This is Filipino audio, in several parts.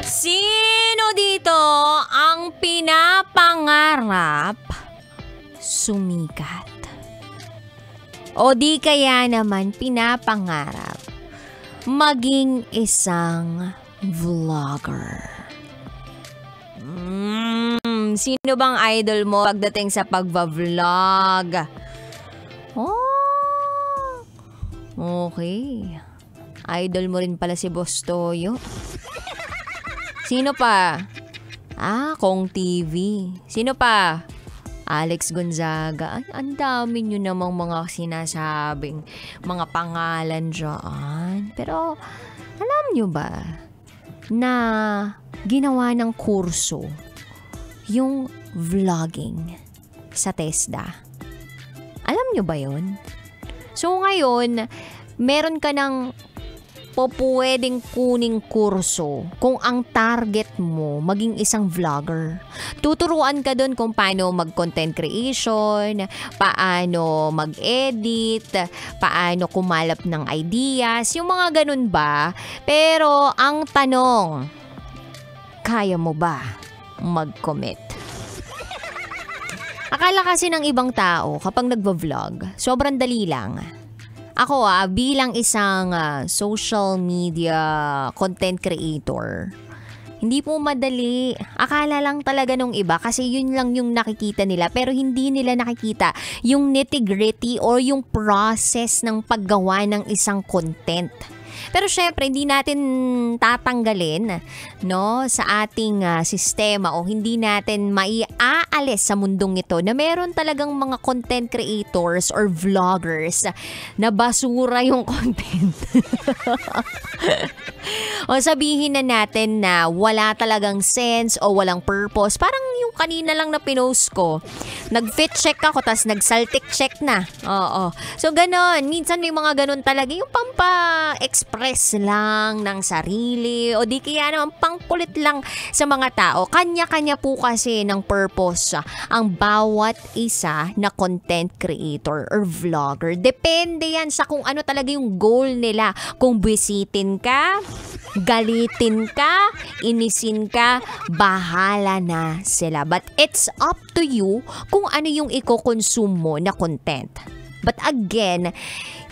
Sino dito ang pinapangarap sumikat? O di kaya naman pinapangarap maging isang vlogger? Sino bang idol mo pagdating sa pagva-vlog? Oh, okay. Idol mo rin pala si Boss Toyo. Sino pa? Kong TV. Sino pa? Alex Gonzaga. Ay, ang dami nyo namang mga sinasabing mga pangalan dyan. Pero, alam nyo ba na ginawa ng kurso yung vlogging sa TESDA? Alam nyo ba yun? So, ngayon, meron ka ng pwedeng kuning kurso kung ang target mo maging isang vlogger. Tuturuan ka doon kung paano mag-content creation, paano mag-edit, paano kumalap ng ideas, yung mga ganun ba? Pero ang tanong, kaya mo ba mag-commit? Akala kasi ng ibang tao kapag nagvo-vlog, sobrang dali lang. Ako bilang isang social media content creator, hindi po madali. Akala lang talaga nung iba kasi yun lang yung nakikita nila pero hindi nila nakikita yung nitty-gritty or yung process ng paggawa ng isang content. Pero syempre, hindi natin tatanggalin sa ating sistema o hindi natin maiaalis sa mundong ito na meron talagang mga content creators or vloggers na basura yung content. O sabihin na natin na wala talagang sense o walang purpose. Parang yung kanina lang na pinost ko. Nag-fit check ako tas nag-saltic check na. Oo. So ganon. Minsan may mga ganon talaga. Yung pampa-express lang ng sarili o di kaya naman pangkulit lang sa mga tao. Kanya-kanya po kasi ng purpose ang bawat isa na content creator or vlogger. Depende yan sa kung ano talaga yung goal nila. Kung bisitin ka, galitin ka, inisin ka, bahala na sila. But it's up to you kung ano yung i-consume mo na content. But again,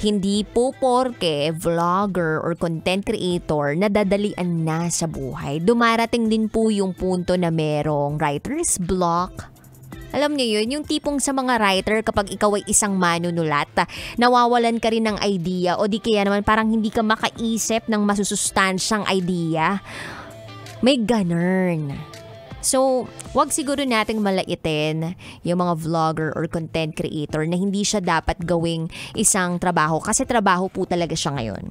hindi po porke vlogger or content creator na dadalian na sa buhay. Dumarating din po yung punto na merong writer's block. Alam niyo yun, yung tipong sa mga writer kapag ikaw ay isang manunulat, nawawalan ka rin ng idea o di kaya naman parang hindi ka makaisip ng masusustansyang idea. May ganun. So, wag siguro nating malaitin yung mga vlogger or content creator na hindi siya dapat gawing isang trabaho kasi trabaho po talaga siya ngayon.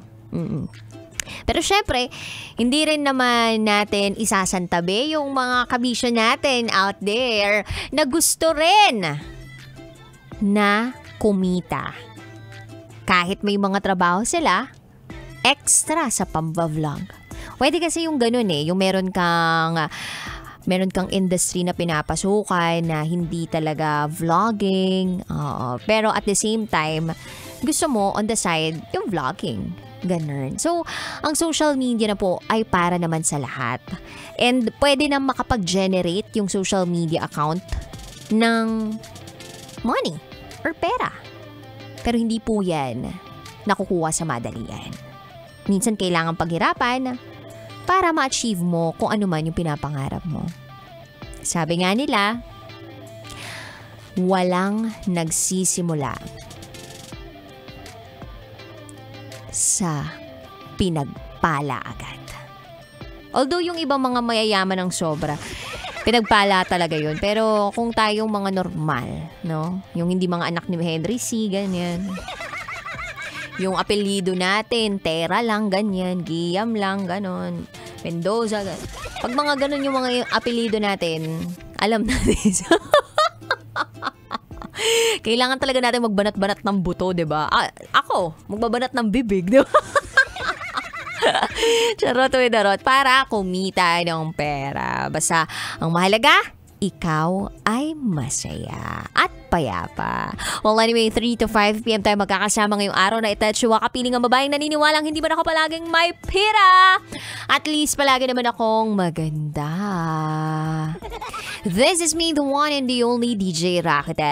Pero syempre, hindi rin naman natin isasantabi yung mga kabisyo natin out there na gusto rin na kumita. Kahit may mga trabaho sila, extra sa pamba-vlog. Pwede kasi yung ganun yung meron kang industry na pinapasukan na hindi talaga vlogging. Pero at the same time, gusto mo on the side yung vlogging. Ganun. So, ang social media na po ay para naman sa lahat. And pwede na makapag-generate yung social media account ng money or pera. Pero hindi po yan nakukuha sa madalian. Minsan kailangan paghirapan para ma-achieve mo kung ano man yung pinapangarap mo. Sabi nga nila, walang nagsisimula sa pinagpala agad. Although yung ibang mga mayayaman ng sobra, pinagpala talaga yun. Pero kung tayong mga normal, yung hindi mga anak ni Henry C, ganyan. Yung apelyido natin, Tera lang, ganyan. Guillaume lang, ganon. Mendoza, ganon. Pag mga ganon yung mga apelyido natin, alam natin. Kailangan talaga natin magbanat-banat ng buto, diba? Ako, magbabanat ng bibig, diba? Charot with darot para kumita ng pera. Basta, ang mahalaga, ikaw ay masaya at payapa. Well, anyway, 3 to 5 p.m. tayo magkakasama ngayong araw na ito. Sure, kapiling ang babaeng naniniwalang hindi man ako palaging may pira. At least palagi naman akong maganda. This is me, the one and the only DJ Rakitera.